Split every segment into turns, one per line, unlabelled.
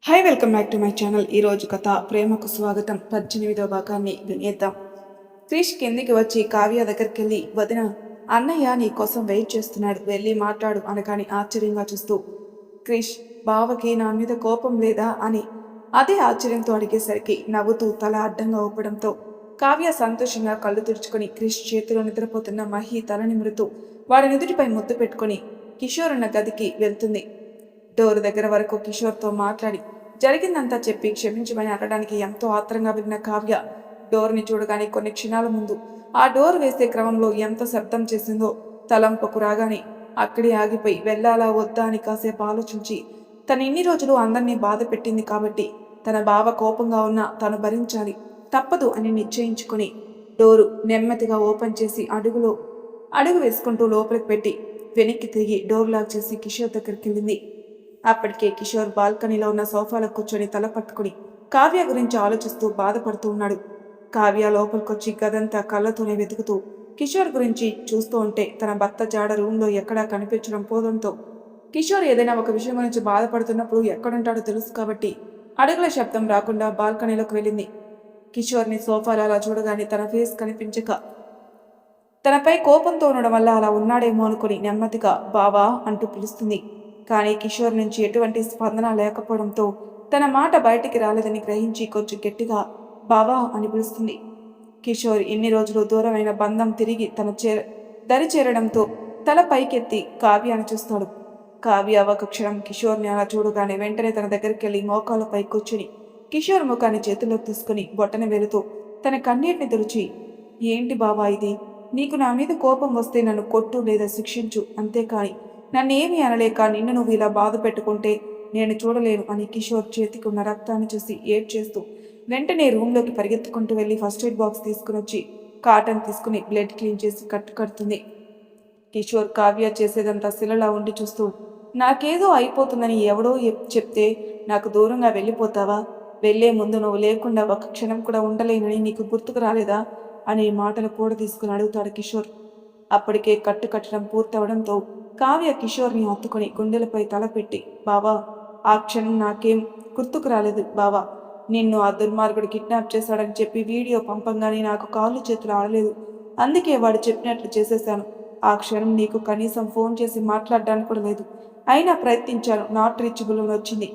Hi welcome back to my channel. ఈరోజు కథ ప్రేమకు స్వాగతం 18వ భాగాన్ని వినేద్దాం. క్రిష్ కిందికి వచ్చి కావ్య దగ్గరికి వెళ్ళి, వదిన, అన్నయ్య నీ కోసం వెయిట్ చేస్తున్నాడు, వెళ్ళి మాట్లాడు అనగాని ఆశ్చర్యంగా చూస్తూ, క్రిష్, బావకి నా మీద కోపం లేదా అని అదే ఆశ్చర్యంతో అడిగేసరికి నవ్వుతూ తల అడ్డంగా ఊపడంతో కావ్య సంతోషంగా కళ్ళు తుడుచుకొని క్రిష్ చేతిలో నిద్రపోతున్న మహి తల నిమురుతూ వాడి నుదుటిపై ముద్దు పెట్టుకొని కిషోర్ ఉన్న గదికి వెళ్తుంది. డోర్ దగ్గర వరకు కిషోర్తో మాట్లాడి జరిగిందంతా చెప్పి క్షమించమని అడగడానికి ఎంతో ఆత్రంగా వెళ్ళిన కావ్య డోర్ని చూడగానే కొన్ని క్షణాల ముందు ఆ డోర్ వేసే క్రమంలో ఎంత శబ్దం చేసిందో తలంపుకు రాగానే అక్కడే ఆగిపోయి వెళ్ళాలా వద్దా అని కాసేపు ఆలోచించి తను ఇన్ని రోజులు అందరినీ బాధ పెట్టింది కాబట్టి తన బావ కోపంగా ఉన్నా తను భరించాలి, తప్పదు అని నిశ్చయించుకుని డోరు నెమ్మదిగా ఓపెన్ చేసి అడుగు వేసుకుంటూ లోపలికి పెట్టి వెనక్కి తిరిగి డోర్ లాక్ చేసి కిషోర్ దగ్గరికి వెళ్ళింది. అప్పటికే కిషోర్ బాల్కనీలో ఉన్న సోఫాలో కూర్చొని తల పట్టుకుని కావ్య గురించి ఆలోచిస్తూ బాధపడుతూ ఉన్నాడు. కావ్య లోపలికొచ్చి గదంతా కళ్ళతోనే వెతుకుతూ కిషోర్ గురించి చూస్తూ ఉంటే తన భర్త జాడ రూమ్లో ఎక్కడా కనిపించడం పోవడంతో కిషోర్ ఏదైనా ఒక విషయం గురించి బాధపడుతున్నప్పుడు ఎక్కడుంటాడో తెలుసు కాబట్టి అడుగుల శబ్దం రాకుండా బాల్కనీలోకి వెళ్ళింది. కిషోర్ని సోఫాలో అలా చూడగానే తన ఫేస్ కనిపించక తనపై కోపంతో ఉండడం వల్ల అలా ఉన్నాడేమో అనుకుని నెమ్మదిగా బావా అంటూ పిలుస్తుంది. కానీ కిషోర్ నుంచి ఎటువంటి స్పందన లేకపోవడంతో తన మాట బయటికి రాలేదని గ్రహించి కొంచెం గట్టిగా బావా అని పిలుస్తుంది. కిషోర్ ఇన్ని రోజులు దూరమైన బంధం తిరిగి దరి చేరడంతో తల పైకెత్తి కావ్యాన్ని చూస్తాడు. కావ్య ఒక క్షణం కిషోర్ని అలా చూడగానే వెంటనే తన దగ్గరికి వెళ్ళి మోకాలపై కూర్చుని కిషోర్ ముఖాన్ని చేతిలోకి తీసుకుని బొట్టన వెళుతూ తన కన్నీటిని తుడిచి, ఏంటి బావా ఇది, నీకు నా మీద కోపం వస్తే నన్ను కొట్టు లేదా శిక్షించు, అంతేకాని నన్నేమీ అనలేక నిన్ను నువ్వు ఇలా బాధ పెట్టుకుంటే నేను చూడలేను అని కిషోర్ చేతికి ఉన్న రక్తాన్ని చూసి ఏడ్చేస్తూ వెంటనే రూమ్లోకి పరిగెత్తుకుంటూ వెళ్ళి ఫస్ట్ ఎయిడ్ బాక్స్ తీసుకుని వచ్చి కాటన్ తీసుకుని బ్లడ్ క్లీన్ చేసి కట్టుకడుతుంది. కిషోర్ కావ్య చేసేదంతా శిలలా ఉండి చూస్తూ, నాకేదో అయిపోతుందని ఎవడో చెప్తే నాకు దూరంగా వెళ్ళిపోతావా, వెళ్లే ముందు నువ్వు లేకుండా ఒక క్షణం కూడా ఉండలేనని నీకు గుర్తుకు రాలేదా అనే మాటలు కూడా తీసుకుని అడుగుతాడు కిషోర్. అప్పటికే కట్టడం పూర్తవడంతో కావ్య కిషోర్ని హత్తుకొని గుండెలపై తలపెట్టి, బావా, ఆ క్షణం నాకేం గుర్తుకు రాలేదు బావా, నిన్ను ఆ దుర్మార్గుడు కిడ్నాప్ చేశాడని చెప్పి వీడియో పంపంగానే నాకు కాళ్ళు చేతులు ఆడలేదు, అందుకే వాడు చెప్పినట్లు చేసేశాను. ఆ క్షణం నీకు కనీసం ఫోన్ చేసి మాట్లాడడానికి కూడా లేదు, అయినా ప్రయత్నించాను, నాట్ రీచబుల్ అని వచ్చింది.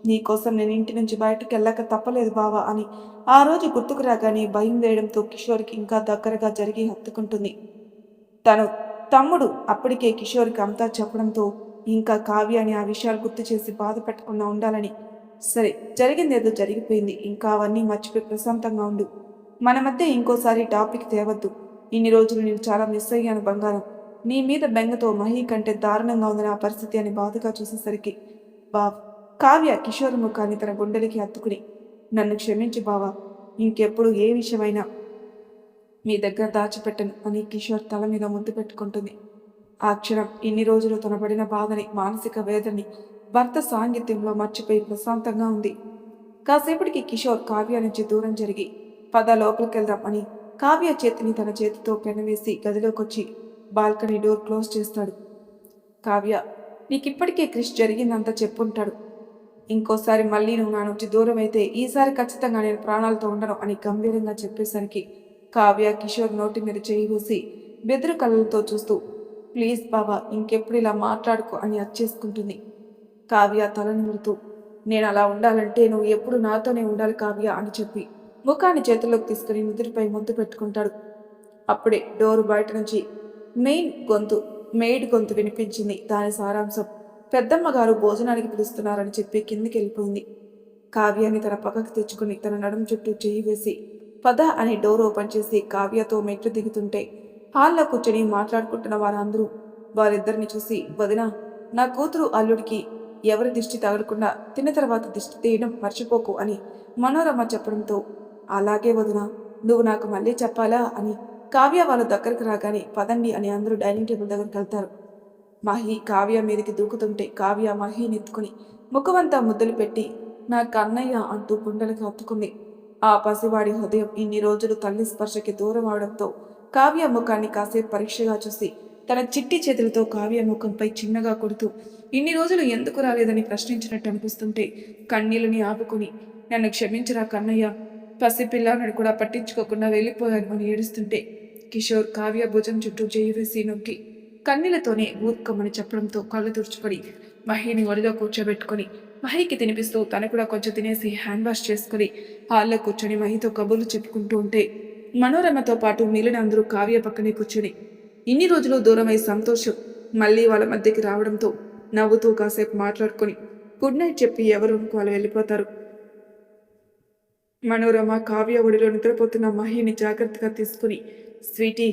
నీకోసం నేను ఇంటి నుంచి బయటకు వెళ్ళక తప్పలేదు బావా అని ఆ రోజు గుర్తుకు రాగానే భయం వేయడంతో కిషోర్కి ఇంకా దగ్గరగా జరిగి హత్తుకుంటుంది. తను తమ్ముడు అప్పటికే కిషోర్కి అంతా చెప్పడంతో ఇంకా కావ్యాని ఆ విషయాలు గుర్తు చేసి బాధ పెట్టకుండా ఉండాలని, సరే జరిగిందేదో జరిగిపోయింది, ఇంకా అవన్నీ మర్చిపోయి ప్రశాంతంగా ఉండు, మన మధ్య ఇంకోసారి టాపిక్ తేవద్దు, ఇన్ని రోజులు నేను చాలా మిస్ అయ్యాను బంగారం, నీ మీద బెంగతో మహి కంటే దారుణంగా ఉంది నా పరిస్థితి అని బాధగా చూసేసరికి కావ్య కిషోర్ ముఖాన్ని తన గుండెలకి హత్తుకుని, నన్ను క్షమించి బావా, ఇంకెప్పుడు ఏ విషయమైనా మీ దగ్గర దాచిపెట్టను అని కిషోర్ తల మీద ముద్దు పెట్టుకుంటుంది. ఆ క్షణం ఇన్ని రోజులు తన పడిన బాధని, మానసిక వేదనని భర్త సాంగిత్యంలో మర్చిపోయి ప్రశాంతంగా ఉంది. కాసేపటికి కిషోర్ కావ్య నుంచి దూరం జరిగి పద లోపలికెళ్దాం అని కావ్య చేతిని తన చేతితో పెనవేసి గదిలోకొచ్చి బాల్కనీ డోర్ క్లోజ్ చేస్తాడు. కావ్య, నీకిప్పటికే క్రిష్ జరిగిందంతా చెప్పుంటాడు, ఇంకోసారి మళ్ళీ నువ్వు నా నుంచి దూరం అయితే ఈసారి ఖచ్చితంగా నేను ప్రాణాలతో ఉండను అని గంభీరంగా చెప్పేసరికి కావ్య కిషోర్ నోటి మీద చేయి వేసి బెదురు కళ్ళతో చూస్తూ, ప్లీజ్ బాబా, ఇంకెప్పుడు ఇలా మాట్లాడుకో అని అచ్చేసుకుంటుంది. కావ్య తల నిమురుతూ, నేను అలా ఉండాలంటే నువ్వు ఎప్పుడు నాతోనే ఉండాలి కావ్య అని చెప్పి ముఖాన్ని చేతుల్లోకి తీసుకుని నుదుటిపై ముద్దు పెట్టుకుంటాడు. అప్పుడే డోరు బయట నుంచి మెయిడ్ గొంతు వినిపించింది. దాని సారాంశం, పెద్దమ్మ గారు భోజనానికి పిలుస్తున్నారని చెప్పి కిందికి వెళ్ళిపోయింది. కావ్యాన్ని తన పక్కకు తెచ్చుకుని తన నడుము చుట్టూ చేయి వేసి పద అని డోర్ ఓపెన్ చేసి కావ్యతో మెట్లు దిగుతుంటే హాల్లో కూర్చొని మాట్లాడుకుంటున్న వారందరూ వారిద్దరిని చూసి, వదిన, నా కూతురు అల్లుడికి ఎవరి దిష్టి తగలకుండా తిన్న తర్వాత దిష్టి తీయడం మర్చిపోకు అని మనోరమ చెప్పడంతో, అలాగే వదిన, నువ్వు నాకు మళ్ళీ చెప్పాలా అని కావ్య వాళ్ళ దగ్గరకు రాగానే పదండి అని అందరూ డైనింగ్ టేబుల్ దగ్గరికి వెళ్తారు. మహి కావ్య మీదకి దూకుతుంటే కావ్య మహిని ఎత్తుకుని ముఖమంతా ముద్దులు పెట్టి నా కన్నయ్య అంటూ గుండెలకు హత్తుకుంది. ఆ పసివాడి హృదయం ఇన్ని రోజులు తల్లి స్పర్శకి దూరం అవడంతో కావ్య ముఖాన్ని కాసేపు పరీక్షగా చూసి తన చిట్టి చేతులతో కావ్య ముఖంపై చిన్నగా కొడుతూ ఇన్ని రోజులు ఎందుకు రాలేదని ప్రశ్నించినట్టు అనిపిస్తుంటే కన్నీళ్ళని ఆపుకుని, నన్ను క్షమించరా కన్నయ్య, పసిపిల్ల నన్ను కూడా పట్టించుకోకుండా వెళ్ళిపోయాను అని ఏడుస్తుంటే కిషోర్ కావ్య భుజం చుట్టూ చేయి వేసి నొక్కి కన్నీళ్లతోనే ఊరుకోమని చెప్పడంతో కళ్ళు తుడుచుకొని మహిని ఒడిలో కూర్చోబెట్టుకొని మహికి తినిపిస్తూ తను కూడా కొంచెం తినేసి హ్యాండ్ వాష్ చేసుకుని హాల్లో కూర్చొని మహితో కబుర్లు చెప్పుకుంటూ ఉంటే మనోరమతో పాటు మిగిలిన అందరూ కావ్య పక్కనే కూర్చొని ఇన్ని రోజులు దూరమై సంతోషం మళ్ళీ వాళ్ళ మధ్యకి రావడంతో నవ్వుతూ కాసేపు మాట్లాడుకొని గుడ్ నైట్ చెప్పి ఎవరు వాళ్ళు వెళ్ళిపోతారు. మనోరమ కావ్య ఒడిలో నిద్రపోతున్న మహిని జాగ్రత్తగా తీసుకుని, స్వీటీ,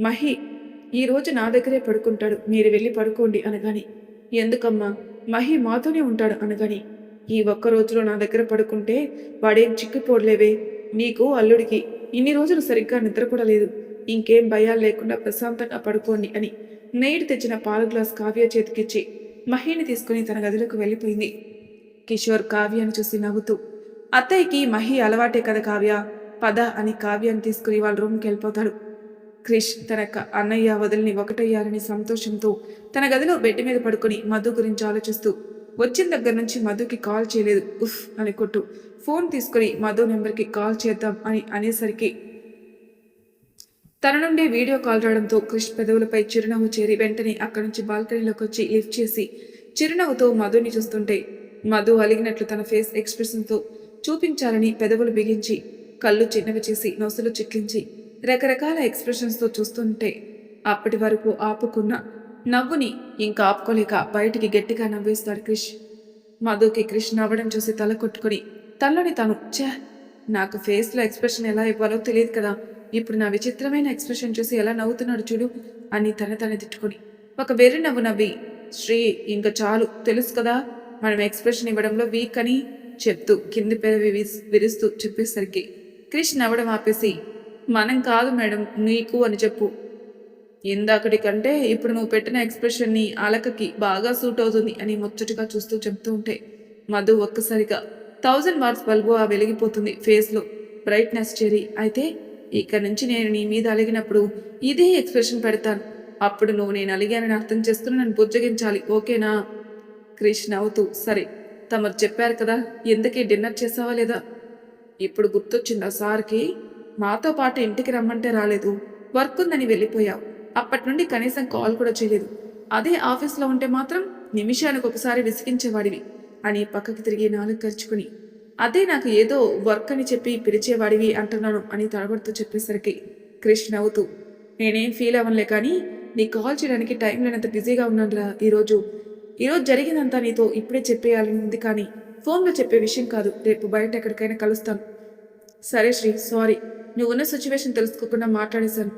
మహి ఈరోజు నా దగ్గరే పడుకుంటాడు, మీరు వెళ్ళి పడుకోండి అనగాని, ఎందుకమ్మా, మహి మాతోనే ఉంటాడు అనగాని, ఈ ఒక్క రోజులో నా దగ్గర పడుకుంటే వాడేం చిక్కిపోడలేవే, నీకు అల్లుడికి ఇన్ని రోజులు సరిగ్గా నిద్ర కూడా లేదు, ఇంకేం భయాలు లేకుండా ప్రశాంతంగా పడుకోండి అని మెయిడ్ తెచ్చిన పాల గ్లాస్ కావ్య చేతికిచ్చి మహిని తీసుకుని తన గదిలోకి వెళ్ళిపోయింది. కిషోర్ కావ్యాన్ని చూసి నవ్వుతూ, అత్తయ్యకి మహి అలవాటే కదా కావ్య, పద అని కావ్యాన్ని తీసుకుని వాళ్ళ రూమ్కి వెళ్ళిపోతాడు. క్రిష్ తన అన్నయ్య వదిలిని ఒకటయ్యారని సంతోషంతో తన గదిలో బెడ్ మీద పడుకుని మధు గురించి ఆలోచిస్తూ వచ్చిన దగ్గర నుంచి మధుకి కాల్ చేయలేదు ఉఫ్ అని కొట్టు ఫోన్ తీసుకుని మధు నెంబర్కి కాల్ చేద్దాం అని అనేసరికి తన నుండి వీడియో కాల్ రావడంతో క్రిష్ పెదవులపై చిరునవ్వు చేరి వెంటనే అక్కడి నుంచి బాల్కనీలోకి వచ్చి లిఫ్ట్ చేసి చిరునవ్వుతో మధుని చూస్తుంటే మధు అలిగినట్లు తన ఫేస్ ఎక్స్ప్రెషన్తో చూపించాలని పెదవులు బిగించి కళ్ళు చిన్నవి చేసి నొసలు చిట్లించి రకరకాల ఎక్స్ప్రెషన్స్తో చూస్తుంటే అప్పటి వరకు ఆపుకున్న నవ్వుని ఇంకా ఆపుకోలేక బయటికి గట్టిగా నవ్వేస్తాడు క్రిష్. మధుకి క్రిష్ నవ్వడం చూసి తల కొట్టుకుని తనలోని తను నాకు ఫేస్లో ఎక్స్ప్రెషన్ ఎలా ఇవ్వాలో తెలియదు కదా, ఇప్పుడు నా విచిత్రమైన ఎక్స్ప్రెషన్ చూసి ఎలా నవ్వుతున్నాడు చూడు అని తన తిట్టుకుని ఒక వెర్రి నవ్వు నవ్వి, శ్రీ ఇంకా చాలు తెలుసు కదా మనం ఎక్స్ప్రెషన్ ఇవ్వడంలో వీక్ అని చెప్తూ కింది పెదవి విరుస్తూ చెప్పేసరికి క్రిష్ నవ్వడం ఆపేసి, మనం కాదు మేడం నీకు అని చెప్పు, ఇందాకటి కంటే ఇప్పుడు నువ్వు పెట్టిన ఎక్స్ప్రెషన్ని అలకకి బాగా సూట్ అవుతుంది అని ముచ్చటగా చూస్తూ చెప్తూ ఉంటే మధు ఒక్కసారిగా 1000 వాట్స్ బల్బు ఆ వెలిగిపోతుంది ఫేస్లో బ్రైట్నెస్ చేరి, అయితే ఇక్కడ నుంచి నేను నీ మీద అలిగినప్పుడు ఇదే ఎక్స్ప్రెషన్ పెడతాను, అప్పుడు నువ్వు నేను అలిగానని అర్థం చేసుకుని నన్ను బుజ్జగించాలి, ఓకేనా? క్రిష్ నవ్వుతూ, సరే తమరు చెప్పారు కదా, ఎందుకే డిన్నర్ చేసావా లేదా? ఇప్పుడు గుర్తొచ్చిందా సార్కి, మాతో పాటు ఇంటికి రమ్మంటే రాలేదు, వర్క్ ఉందని వెళ్ళిపోయావు, అప్పటి నుండి కనీసం కాల్ కూడా చేయలేదు, అదే ఆఫీస్లో ఉంటే మాత్రం నిమిషానికి ఒకసారి విసిగించేవాడివి అని పక్కకి తిరిగి నాలుగు ఖర్చుకుని, అదే నాకు ఏదో వర్క్ అని చెప్పి పిలిచేవాడివి అంటున్నాను అని తడబడుతూ చెప్పేసరికి క్రిష్ నవ్వుతూ, నేనేం ఫీల్ అవ్వనులే కానీ నీ కాల్ చేయడానికి టైం లేనంత బిజీగా ఉన్నానురా ఈరోజు జరిగిందంతా నీతో ఇప్పుడే చెప్పేయాలని ఉంది, కానీ ఫోన్లో చెప్పే విషయం కాదు, రేపు బయట ఎక్కడికైనా కలుస్తాను. సరే శ్రీ, సారీ, నువ్వున్న సిచ్యువేషన్ తెలుసుకోకుండా మాట్లాడేశాను.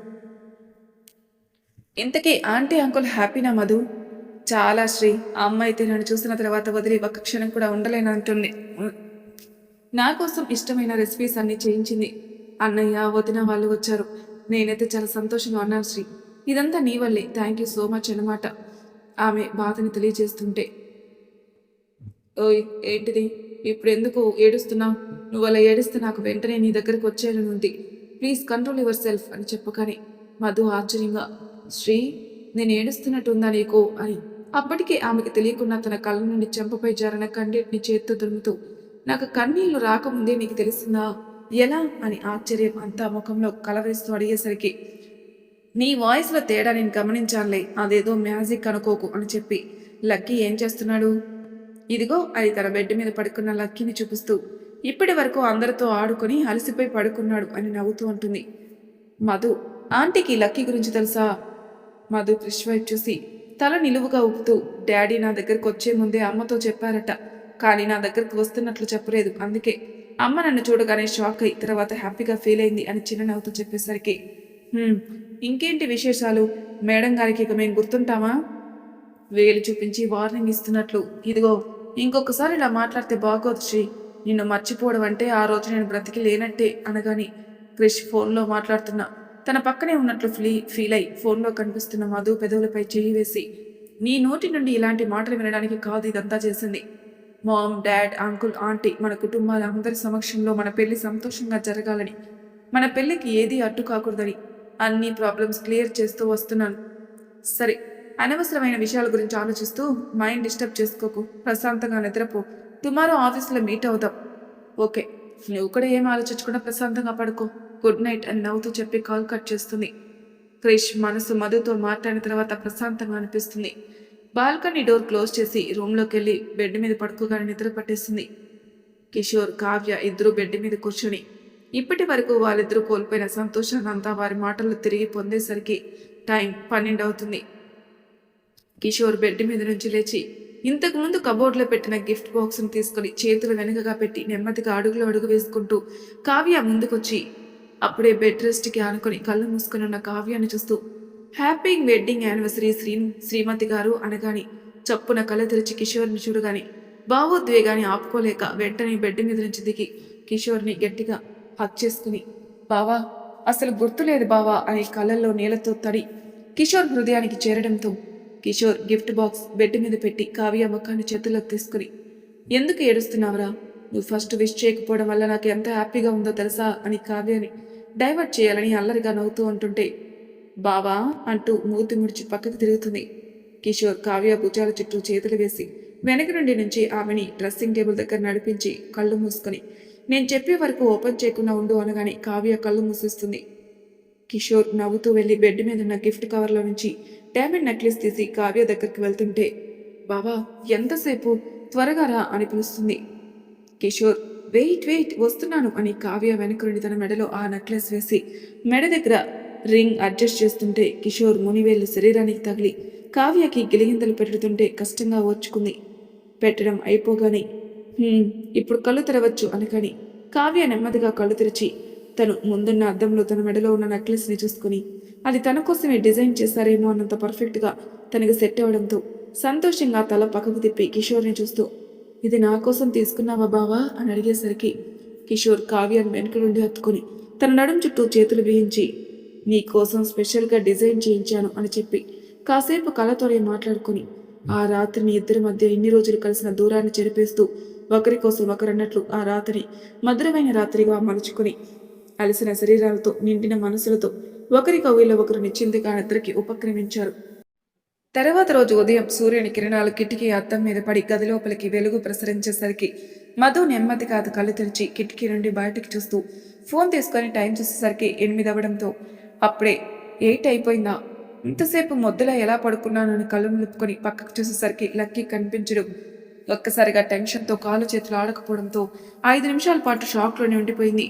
ఇంతకీ ఆంటీ అంకుల్ హ్యాపీనా మధు? చాలా శ్రీ, ఆ అమ్మ అయితే నన్ను చూసిన తర్వాత వదిలి ఒక్క క్షణం కూడా ఉండలేనంటుంది. నా కోసం ఇష్టమైన రెసిపీస్ అన్నీ చేయించింది. అన్నయ్య వదిన వాళ్ళు వచ్చారు, నేనైతే చాలా సంతోషంగా ఉన్నాను శ్రీ, ఇదంతా నీ వల్లే, థ్యాంక్ యూ సో మచ్ అన్నమాట ఆమె బాధని తెలియజేస్తుంటే. ఓయ్ ఏంటిది, ఇప్పుడు ఎందుకు ఏడుస్తున్నావు? నువ్వు అలా ఏడిస్తే నాకు వెంటనే నీ దగ్గరకు వచ్చేయాలని ఉంది, ప్లీజ్ కంట్రోల్ యువర్ సెల్ఫ్ అని చెప్పగానే మధు ఆశ్చర్యంగా, శ్రీ నేను ఏడుస్తున్నట్టుందా నీకు అని అప్పటికే ఆమెకి తెలియకుండా తన కళ్ళ నుండి చెంపపై జారిన కన్నీటిని చేత్తో దురుముతూ, నాకు కన్నీళ్లు రాకముందే నీకు తెలిసిందా, ఎలా అని ఆశ్చర్యం అంతా ముఖంలో కలవరిస్తూ అడిగేసరికి, నీ వాయిస్లో తేడా నేను గమనించాలే, అదేదో మ్యాజిక్ అనుకోకు అని చెప్పి లక్కీ ఏం చేస్తున్నాడు? ఇదిగో అది తన బెడ్ మీద పడుకున్న లక్కీని చూపిస్తూ, ఇప్పటి వరకు అందరితో ఆడుకొని అలసిపోయి పడుకున్నాడు అని నవ్వుతూ ఉంటుంది. మధు, ఆంటీకి లక్కీ గురించి తెలుసా? మధు క్రిష్ వైపు చూసి తల నిలువుగా ఊపుతూ, డాడీ నా దగ్గరకు వచ్చే ముందే అమ్మతో చెప్పారట, కానీ నా దగ్గరకు వస్తున్నట్లు చెప్పలేదు, అందుకే అమ్మ నన్ను చూడగానే షాక్ అయి తర్వాత హ్యాపీగా ఫీల్ అయింది అని చిన్న నవ్వుతూ చెప్పేసరికి, ఇంకేంటి విశేషాలు, మేడం గారికి ఇక మేము గుర్తుంటామా? వేలు చూపించి వార్నింగ్ ఇస్తున్నట్లు, ఇదిగో ఇంకొకసారి ఇలా మాట్లాడితే బాగోదు శ్రీ, నిన్ను మర్చిపోవడం అంటే ఆ రోజు నేను బ్రతికి లేనట్టే అనగాని క్రిష్ ఫోన్లో మాట్లాడుతున్నా తన పక్కనే ఉన్నట్లు ఫీల్ అయి ఫోన్లో కనిపిస్తున్న మధు పెదవులపై చేయి వేసి, నీ నోటి నుండి ఇలాంటి మాటలు వినడానికి కాదు ఇదంతా చేసింది, మామ్ డాడ్ అంకుల్ ఆంటీ మన కుటుంబాల అందరి సమక్షంలో మన పెళ్లి సంతోషంగా జరగాలని, మన పెళ్లికి ఏదీ అడ్డు కాకూడదని అన్ని ప్రాబ్లమ్స్ క్లియర్ చేస్తూ వస్తున్నాను. సరే, అనవసరమైన విషయాల గురించి ఆలోచిస్తూ మైండ్ డిస్టర్బ్ చేసుకోకు. ప్రశాంతంగా నిద్రపో. టుమారో ఆఫీస్లో మీట్ అవుదాం. ఓకే. నువ్వు కూడా ఏం ఆలోచించకుండా ప్రశాంతంగా పడుకో. గుడ్ నైట్ అని నవ్వుతూ చెప్పి కాల్ కట్ చేస్తుంది. క్రిష్ మనసు మధుతో మాట్లాడిన తర్వాత ప్రశాంతంగా అనిపిస్తుంది. బాల్కనీ డోర్ క్లోజ్ చేసి రూమ్లోకి వెళ్ళి బెడ్ మీద పడుకోగానే నిద్ర పట్టేస్తుంది. కిషోర్, కావ్య ఇద్దరు బెడ్ మీద కూర్చొని ఇప్పటి వరకు వాళ్ళిద్దరూ కోల్పోయిన సంతోషాన్ని అంతా వారి మాటల్లో తిరిగి పొందేసరికి టైం 12 అవుతుంది. కిషోర్ బెడ్ మీద నుంచి లేచి ఇంతకుముందు కబోర్డ్లో పెట్టిన గిఫ్ట్ బాక్స్ను తీసుకుని చేతులు వెనుకగా పెట్టి నెమ్మదిగా అడుగులో అడుగు వేసుకుంటూ కావ్య ముందుకొచ్చి అప్పుడే బెడ్ రెస్ట్కి ఆనుకొని కళ్ళు మూసుకుని ఉన్న కావ్యాన్ని చూస్తూ హ్యాపీ వెడ్డింగ్ యానివర్సరీ శ్రీమతి గారు అనగాని చప్పున కళ్ళు తెరిచి కిషోర్ని చూడగాని భావోద్వేగాన్ని ఆపుకోలేక వెంటనే బెడ్ మీద నుంచి దిగి కిషోర్ని గట్టిగా హక్ చేసుకుని బావా, అసలు గుర్తులేదు బావా అని కళ్ళల్లో నీళ్లతో తడి కిషోర్ హృదయానికి చేరడంతో కిషోర్ గిఫ్ట్ బాక్స్ బెడ్ మీద పెట్టి కావ్య ముఖాన్ని చేతుల్లోకి తీసుకుని ఎందుకు ఏడుస్తున్నావురా? నువ్వు ఫస్ట్ విష్ చేయకపోవడం వల్ల నాకు ఎంత హ్యాపీగా ఉందో తెలుసా అని కావ్యాన్ని డైవర్ట్ చేయాలని అల్లరిగా నవ్వుతూ అంటుంటే బావా అంటూ మూతి ముడిచి పక్కకు తిరుగుతుంది. కిషోర్ కావ్య భుజాల చుట్టూ చేతులు వేసి వెనక నుంచి ఆమెని డ్రెస్సింగ్ టేబుల్ దగ్గర నడిపించి కళ్ళు మూసుకొని నేను చెప్పే వరకు ఓపెన్ చేయకుండా ఉండు అనగానే కావ్య కళ్ళు మూసేస్తుంది. కిషోర్ నవ్వుతూ వెళ్ళి బెడ్ మీద ఉన్న గిఫ్ట్ కవర్లో నుంచి డైమండ్ నెక్లెస్ తీసి కావ్య దగ్గరికి వెళ్తుంటే బావా ఎంతసేపు, త్వరగా రా అని పిలుస్తుంది. కిషోర్ వెయిట్ వెయిట్ వస్తున్నాను అని కావ్య వెనక నుండి తన మెడలో ఆ నెక్లెస్ వేసి మెడ దగ్గర రింగ్ అడ్జస్ట్ చేస్తుంటే కిషోర్ మునివేళ్లు శరీరానికి తగిలి కావ్యకి గిలిగింతలు పెడుతుంటే కష్టంగా ఓర్చుకుంది. పెట్టడం అయిపోగానే ఇప్పుడు కళ్ళు తెరవచ్చు అనగాని కావ్య నెమ్మదిగా కళ్ళు తెరిచి తను ముందున్న అద్దంలో తన మెడలో ఉన్న నెక్లెస్ని చూసుకుని అది తన కోసమే డిజైన్ చేశారేమో అన్నంత పర్ఫెక్ట్గా తనకి సెట్ అవ్వడంతో సంతోషంగా తల పక్కకు తిప్పి కిషోర్ని చూస్తూ ఇది నా కోసం తీసుకున్నావా బావా అని అడిగేసరికి కిషోర్ కావ్యాన్ని వెనుక నుండి హత్తుకుని తన నడుం చుట్టూ చేతులు వేయించి నీ కోసం స్పెషల్గా డిజైన్ చేయించాను అని చెప్పి కాసేపు కళ్ళతోనే మాట్లాడుకుని ఆ రాత్రిని ఇద్దరి మధ్య ఇన్ని రోజులు కలిసిన దూరాన్ని చెరిపేస్తూ ఒకరి కోసం ఒకరన్నట్లు ఆ రాత్రి మధురమైన రాత్రిగా మలుచుకుని అలసిన శరీరాలతో నిండిన మనసులతో ఒకరి కవిలో ఒకరు నిశ్చింతగా నిద్రకి ఉపక్రమించారు. తర్వాత రోజు ఉదయం సూర్యుని కిరణాలు కిటికీ అద్దం మీద పడి గదిలోపలికి వెలుగు ప్రసరించేసరికి మధు నెమ్మదిగా కళ్ళు తెరిచి కిటికీ నుండి బయటికి చూస్తూ ఫోన్ తీసుకొని టైం చూసేసరికి 8 అవ్వడంతో అప్పుడే 8 అయిపోయిందా, ఇంతసేపు మొద్దులా ఎలా పడుకున్నానని కళ్ళు నిలుపుకొని పక్కకు చూసేసరికి లక్కీ కనిపించడు. ఒక్కసారిగా టెన్షన్తో కాలు చేతులు ఆడకపోవడంతో 5 నిమిషాల పాటు షాక్లోనే ఉండిపోయింది.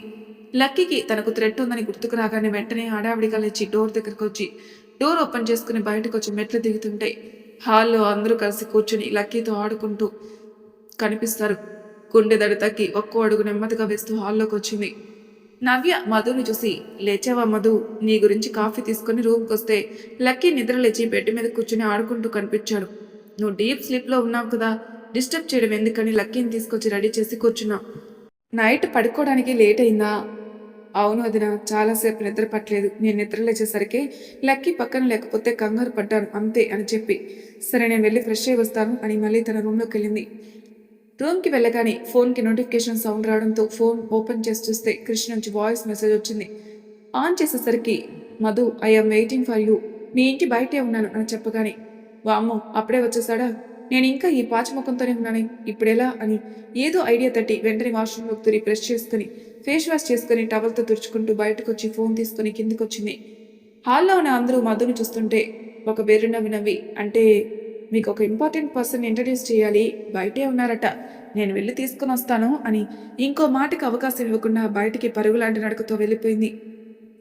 లక్కీకి తనకు థ్రెట్ ఉందని గుర్తుకు రాగానే వెంటనే హడావిడిగా లేచి డోర్ దగ్గరకు వచ్చి డోర్ ఓపెన్ చేసుకుని బయటకు వచ్చి మెట్లు దిగుతుంటే హాల్లో అందరూ కలిసి కూర్చుని లక్కీతో ఆడుకుంటూ కనిపిస్తారు. గుండె దడి తగ్గి ఒక్కో అడుగు నెమ్మదిగా వేస్తూ హాల్లోకి వచ్చింది. నవ్య మధుని చూసి లేచావా మధు, నీ గురించి కాఫీ తీసుకుని రూమ్కి వస్తే లక్కీ నిద్ర లేచి బెడ్ మీద కూర్చుని ఆడుకుంటూ కనిపించాడు. నువ్వు డీప్ స్లీప్లో ఉన్నావు కదా, డిస్టర్బ్ చేయడం ఎందుకని లక్కీని తీసుకొచ్చి రెడీ చేసి కూర్చున్నావు. నైట్ పడుకోవడానికి లేట్ అయిందా? అవును వదిన, చాలాసేపు నిద్ర పట్టలేదు. నేను నిద్ర లేచేసరికి లక్కీ పక్కన లేకపోతే కంగారు పడ్డాను అంతే అని చెప్పి సరే నేను వెళ్ళి ఫ్రెష్ అయ్యి వస్తాను అని మళ్ళీ తన రూమ్లోకి వెళ్ళింది. రూమ్కి వెళ్ళగానే ఫోన్కి నోటిఫికేషన్ సౌండ్ రావడంతో ఫోన్ ఓపెన్ చేసి చూస్తే కృష్ణ నుంచి వాయిస్ మెసేజ్ వచ్చింది. ఆన్ చేసేసరికి Madhu I'm waiting for you, మీ ఇంటి బయటే ఉన్నాను అని చెప్పగానే వామ్మో అప్పుడే వచ్చేసాడా, నేను ఇంకా ఈ పాచిముఖంతోనే ఉన్నాను ఇప్పుడెలా అని ఏదో ఐడియా తట్టి వెంటనే వాష్రూమ్లోకి తిరిగి బ్రష్ చేసుకుని ఫేస్ వాష్ చేసుకుని టవల్తో తుడుచుకుంటూ బయటకు వచ్చి ఫోన్ తీసుకుని కిందికి వచ్చింది. హాల్లో ఉన్న అందరూ మధుని చూస్తుంటే ఒక బెర్రు నవ్వి అంటే మీకు ఒక ఇంపార్టెంట్ పర్సన్ ఇంట్రడ్యూస్ చేయాలి, బయటే ఉన్నారట, నేను వెళ్ళి తీసుకుని వస్తాను అని ఇంకో మాటకి అవకాశం ఇవ్వకుండా బయటికి పరుగులాంటి నడకతో వెళ్ళిపోయింది.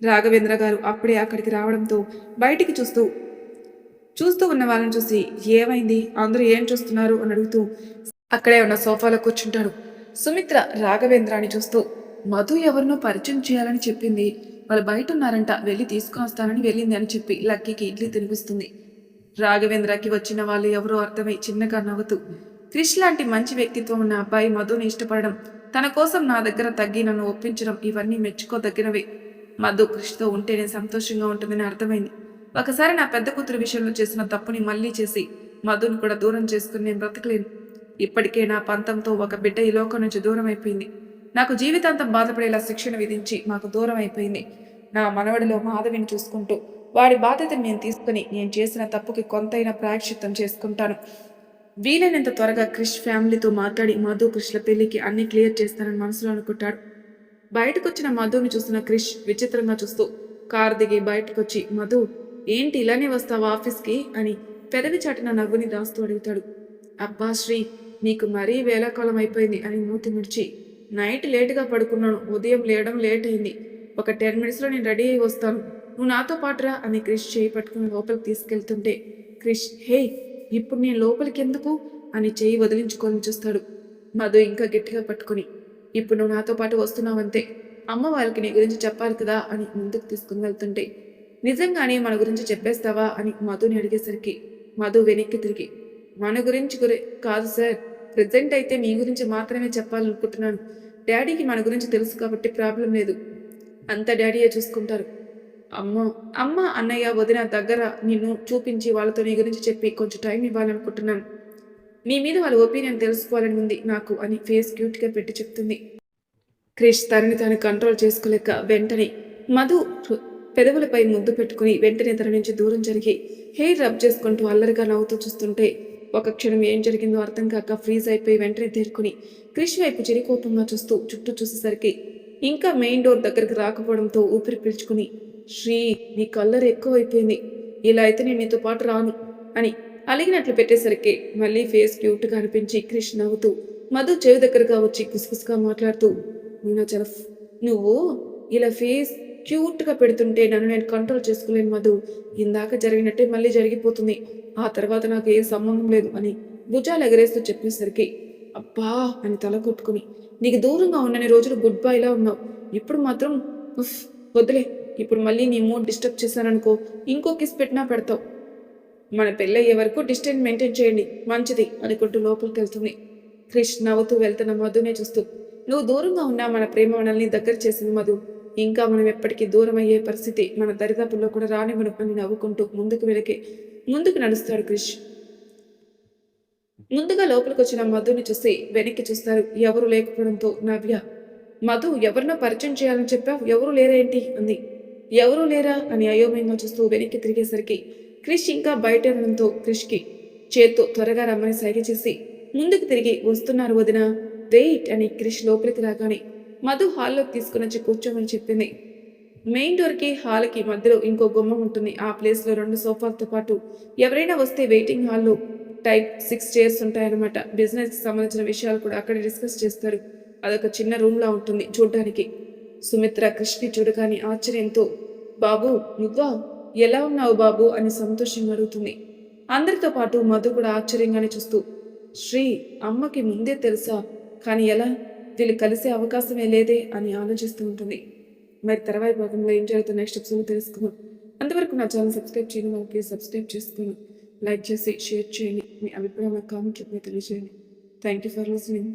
రాఘవేంద్ర గారు అప్పుడే అక్కడికి రావడంతో బయటికి చూస్తూ ఉన్న వాళ్ళని చూసి ఏమైంది, అందరూ ఏం చూస్తున్నారు అని అడుగుతూ అక్కడే ఉన్న సోఫాలో కూర్చుంటాడు. సుమిత్ర రాఘవేంద్రాన్ని చూస్తూ మధు ఎవరినో పరిచయం చేయాలని చెప్పింది, వాళ్ళు బయట ఉన్నారంట, వెళ్ళి తీసుకుని వస్తానని వెళ్ళింది అని చెప్పి లక్కీకి ఇడ్లీ తినిపిస్తుంది. రాఘవేంద్రకి వచ్చిన వాళ్ళు ఎవరో అర్థమై చిన్నగా నవ్వుతూ క్రిష్ లాంటి మంచి వ్యక్తిత్వం ఉన్న అబ్బాయి మధుని ఇష్టపడడం, తన కోసం నా దగ్గర తగ్గి నన్ను ఒప్పించడం ఇవన్నీ మెచ్చుకోదగినవే. మధు క్రిష్తో ఉంటేనే సంతోషంగా ఉంటుందని అర్థమైంది. ఒకసారి నా పెద్ద కూతురు విషయంలో చేసిన తప్పుని మళ్ళీ చేసి మధుని కూడా దూరం చేసుకుని నేను బ్రతకలేను. ఇప్పటికే నా పంతంతో ఒక బిడ్డ ఈ లోకం నుంచి దూరం అయిపోయింది. నాకు జీవితాంతం బాధపడేలా శిక్షణ విధించి మాకు దూరం అయిపోయింది. నా మనవడిలో మాధవిని చూసుకుంటూ వాడి బాధ్యతను నేను తీసుకుని నేను చేసిన తప్పుకి కొంతైనా ప్రాయశ్చిత్తం చేసుకుంటాను. వీలైనంత త్వరగా క్రిష్ ఫ్యామిలీతో మాట్లాడి మధు క్రిష్ల పెళ్లికి అన్ని క్లియర్ చేస్తానని మనసులో అనుకుంటాడు. బయటకొచ్చిన మధుని చూస్తున్న క్రిష్ విచిత్రంగా చూస్తూ కారు దిగి బయటకొచ్చి, మధు ఏంటి ఇలానే వస్తావా ఆఫీస్కి అని పెదవి చాటిన నవ్వుని దాస్తూ అడుగుతాడు. అబ్బా శ్రీ, నీకు మరీ వేళాకాలం అయిపోయింది అని మూతి ముడిచి, నైట్ లేటుగా పడుకున్నాను, ఉదయం లేయడం లేట్ అయింది, ఒక 10 మినిట్స్లో నేను రెడీ అయి వస్తాను, నువ్వు నాతో పాటురా అని క్రిష్ చేయి పట్టుకుని లోపలికి తీసుకెళ్తుంటే క్రిష్, హే ఇప్పుడు నేను లోపలికి ఎందుకు అని చేయి వదిలించుకొని చూస్తాడు. మధు ఇంకా గట్టిగా పట్టుకుని, ఇప్పుడు నువ్వు నాతో పాటు వస్తున్నావంతే, అమ్మ వాళ్ళకి నీ గురించి చెప్పాలి కదా అని ముందుకు తీసుకుని వెళ్తుంటే, నిజంగానే మన గురించి చెప్పేస్తావా అని మధుని అడిగేసరికి మధు వెనక్కి తిరిగి, మన గురించి కాదు సార్, ప్రెజెంట్ అయితే మీ గురించి మాత్రమే చెప్పాలనుకుంటున్నాను. డాడీకి మన గురించి తెలుసు కాబట్టి ప్రాబ్లం లేదు, అంతా డాడీయే చూసుకుంటారు. అమ్మ అమ్మ అన్నయ్య వదిన దగ్గర నిన్ను చూపించి వాళ్ళతో నీ గురించి చెప్పి కొంచెం టైం ఇవ్వాలనుకుంటున్నాను. మీ మీద వాళ్ళ ఒపీనియన్ తెలుసుకోవాలని ఉంది నాకు అని ఫేస్ క్యూట్గా పెట్టి చెప్తుంది. క్రిష్ తనని తాను కంట్రోల్ చేసుకోలేక వెంటనే మధు పెదవులపై ముద్దు పెట్టుకుని వెంటనే తన నుంచి దూరం జరిగి హెయిర్ రబ్ చేసుకుంటూ అల్లరిగా నవ్వుతూ చూస్తుంటే ఒక క్షణం ఏం జరిగిందో అర్థం కాక ఫ్రీజ్ అయిపోయి వెంటనే తేరుకుని క్రిష్ వైపు చిరికోపంగా చూస్తూ చుట్టూ చూసేసరికి ఇంకా మెయిన్ డోర్ దగ్గరికి రాకపోవడంతో ఊపిరి పీల్చుకుని, శ్రీ నీ కల్లర్ ఎక్కువైపోయింది, ఇలా అయితే నేను నీతో పాటు రాను అని అలిగినట్లు పెట్టేసరికి మళ్ళీ ఫేస్ క్యూట్గా అనిపించి క్రిష్ నవ్వుతూ మధు చెవి దగ్గరగా వచ్చి కుసుకుసుగా మాట్లాడుతూ, నువ్వు ఇలా ఫేస్ క్యూట్గా పెడుతుంటే నన్ను నేను కంట్రోల్ చేసుకోలేను మధు, ఇందాక జరిగినట్టే మళ్ళీ జరిగిపోతుంది, ఆ తర్వాత నాకు ఏ సంబంధం లేదు అని భుజాలు ఎగరేస్తూ చెప్పేసరికి అబ్బా అని తల కొట్టుకుని, నీకు దూరంగా ఉన్నన్ని రోజులు గుడ్ బైలా ఉన్నావు, ఇప్పుడు మాత్రం ఉఫ్ వద్దులే, ఇప్పుడు మళ్ళీ నీ మూడ్ డిస్టర్బ్ చేశాననుకో ఇంకో కిస్ పెట్టినా పెడతావు, మన పెళ్ళయ్యే వరకు డిస్టెన్స్ మెయింటైన్ చేయండి మంచిది అనుకుంటూ లోపలికి వెళ్తుంది. క్రిష్ నవ్వుతూ వెళ్తున్న మధునే చూస్తూ, నువ్వు దూరంగా ఉన్నా మన ప్రేమ మనల్ని దగ్గర చేసింది మధు, ఇంకా మనం ఎప్పటికీ దూరం అయ్యే పరిస్థితి మన దరిదాపుల్లో కూడా రానివ్వను అని నవ్వుకుంటూ ముందుకు నడుస్తాడు క్రిష్. ముందుగా లోపలికి వచ్చిన మధుని చూసి వెనక్కి చూస్తారు. ఎవరు లేకపోవడంతో నవ్య, మధు ఎవరినో పరిచయం చేయాలని చెప్పావు, ఎవరు లేరేంటి అంది. ఎవరూ లేరా అని అయోమయంగా చూస్తూ వెనక్కి తిరిగేసరికి క్రిష్ ఇంకా బయట ఉండడంతో క్రిష్కి చేత్తో త్వరగా రమ్మని సైగ చేసి ముందుకు తిరిగి, వస్తున్నారు వదిన, వెయిట్ అని క్రిష్ లోపలికి రాగానే మధు హాల్లోకి తీసుకుని వచ్చి కూర్చోమని చెప్పింది. మెయిన్ డోర్కి హాల్కి మధ్యలో ఇంకో గుమ్మం ఉంటుంది. ఆ ప్లేస్లో 2 సోఫాలతో పాటు ఎవరైనా వస్తే వెయిటింగ్ హాల్లో టైప్ 6 చైర్స్ ఉంటాయన్నమాట. బిజినెస్కి సంబంధించిన విషయాలు కూడా అక్కడ డిస్కస్ చేస్తారు. అదొక చిన్న రూమ్లా ఉంటుంది చూడ్డానికి. సుమిత్ర కృష్ణని చూడగానే ఆశ్చర్యంతో, బాబు నువ్వా, ఎలా ఉన్నావు బాబు అని సంతోషంగా అడుగుతుంది. అందరితో పాటు మధు కూడా ఆశ్చర్యంగానే చూస్తూ, శ్రీ అమ్మకి ముందే తెలుసా, కానీ ఎలా, వీళ్ళు కలిసే అవకాశమే లేదే అని ఆలోచిస్తూ ఉంటుంది. మరి తర్వాయి భాగంలో ఏం జరుగుతుంది నెక్స్ట్ ఎపిసోడ్లో తెలుసుకుందాం. అంతవరకు నా ఛానల్ సబ్స్క్రైబ్ చేయడం వాళ్ళకి సబ్స్క్రైబ్ చేసుకుని లైక్ చేసి షేర్ చేయండి. మీ అభిప్రాయం కామెంట్ చెప్పి తెలియజేయండి. Thank you for listening.